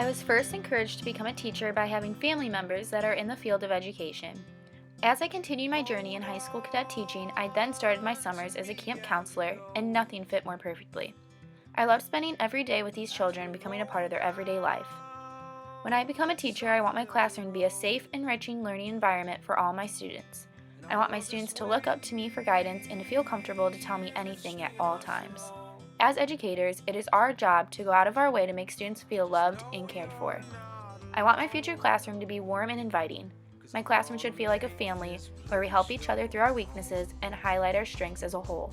I was first encouraged to become a teacher by having family members that are in the field of education. As I continued my journey in high school cadet teaching, I then started my summers as a camp counselor, and nothing fit more perfectly. I loved spending every day with these children and becoming a part of their everyday life. When I become a teacher, I want my classroom to be a safe, enriching learning environment for all my students. I want my students to look up to me for guidance and to feel comfortable to tell me anything at all times. As educators, it is our job to go out of our way to make students feel loved and cared for. I want my future classroom to be warm and inviting. My classroom should feel like a family where we help each other through our weaknesses and highlight our strengths as a whole.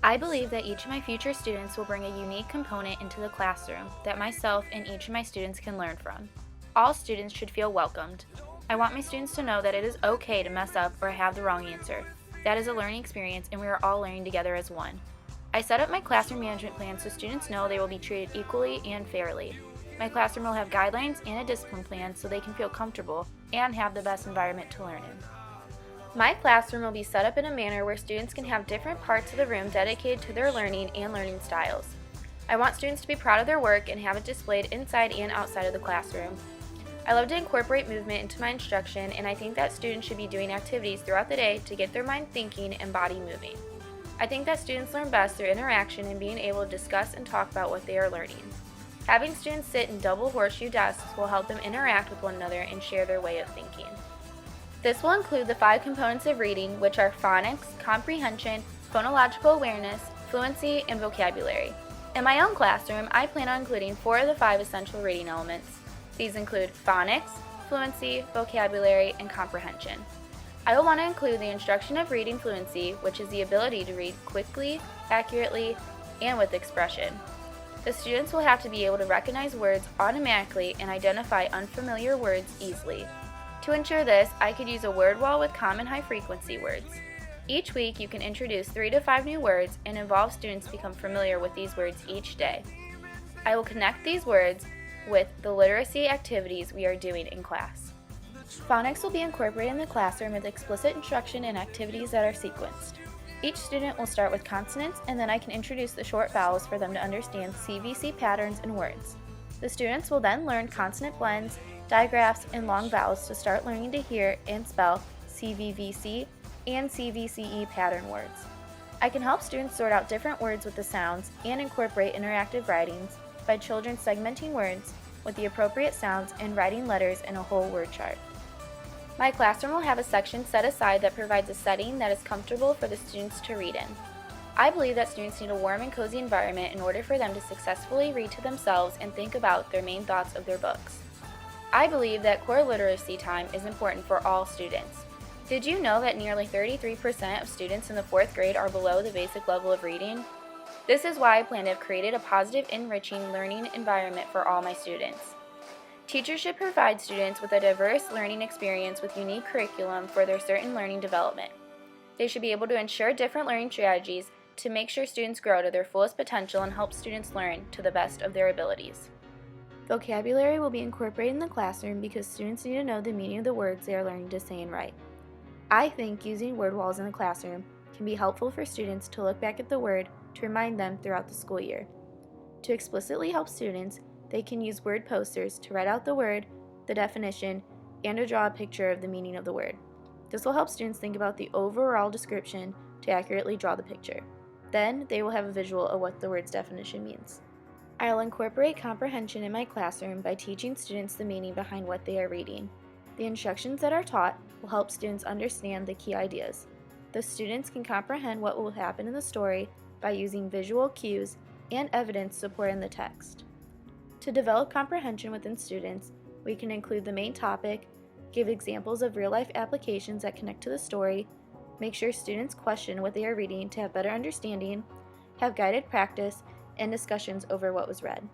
I believe that each of my future students will bring a unique component into the classroom that myself and each of my students can learn from. All students should feel welcomed. I want my students to know that it is okay to mess up or have the wrong answer. That is a learning experience, and we are all learning together as one. I set up my classroom management plan so students know they will be treated equally and fairly. My classroom will have guidelines and a discipline plan so they can feel comfortable and have the best environment to learn in. My classroom will be set up in a manner where students can have different parts of the room dedicated to their learning and learning styles. I want students to be proud of their work and have it displayed inside and outside of the classroom. I love to incorporate movement into my instruction, and I think that students should be doing activities throughout the day to get their mind thinking and body moving. I think that students learn best through interaction and being able to discuss and talk about what they are learning. Having students sit in double horseshoe desks will help them interact with one another and share their way of thinking. This will include the 5 components of reading, which are phonics, comprehension, phonological awareness, fluency, and vocabulary. In my own classroom, I plan on including 4 of the 5 essential reading elements. These include phonics, fluency, vocabulary, and comprehension. I will want to include the instruction of reading fluency, which is the ability to read quickly, accurately, and with expression. The students will have to be able to recognize words automatically and identify unfamiliar words easily. To ensure this, I could use a word wall with common high-frequency words. Each week, you can introduce 3 to 5 new words and involve students to become familiar with these words each day. I will connect these words with the literacy activities we are doing in class. Phonics will be incorporated in the classroom with explicit instruction and activities that are sequenced. Each student will start with consonants, and then I can introduce the short vowels for them to understand CVC patterns and words. The students will then learn consonant blends, digraphs, and long vowels to start learning to hear and spell CVVC and CVCE pattern words. I can help students sort out different words with the sounds and incorporate interactive writings by children segmenting words with the appropriate sounds and writing letters in a whole word chart. My classroom will have a section set aside that provides a setting that is comfortable for the students to read in. I believe that students need a warm and cozy environment in order for them to successfully read to themselves and think about their main thoughts of their books. I believe that core literacy time is important for all students. Did you know that nearly 33% of students in the 4th grade are below the basic level of reading? This is why I plan to have created a positive, enriching learning environment for all my students. Teachers should provide students with a diverse learning experience with unique curriculum for their certain learning development. They should be able to ensure different learning strategies to make sure students grow to their fullest potential and help students learn to the best of their abilities. Vocabulary will be incorporated in the classroom because students need to know the meaning of the words they are learning to say and write. I think using word walls in the classroom can be helpful for students to look back at the word to remind them throughout the school year. To explicitly help students, they can use word posters to write out the word, the definition, and to draw a picture of the meaning of the word. This will help students think about the overall description to accurately draw the picture. Then, they will have a visual of what the word's definition means. I will incorporate comprehension in my classroom by teaching students the meaning behind what they are reading. The instructions that are taught will help students understand the key ideas. The students can comprehend what will happen in the story by using visual cues and evidence supporting the text. To develop comprehension within students, we can include the main topic, give examples of real-life applications that connect to the story, make sure students question what they are reading to have better understanding, have guided practice, and discussions over what was read.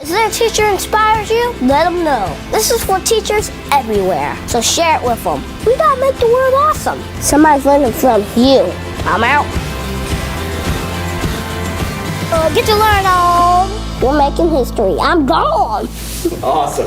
If their teacher inspires you, let them know. This is for teachers everywhere, so share it with them. We gotta make the world awesome. Somebody's learning from you. I'm out. Get to learn on. We're making history. I'm gone. Awesome.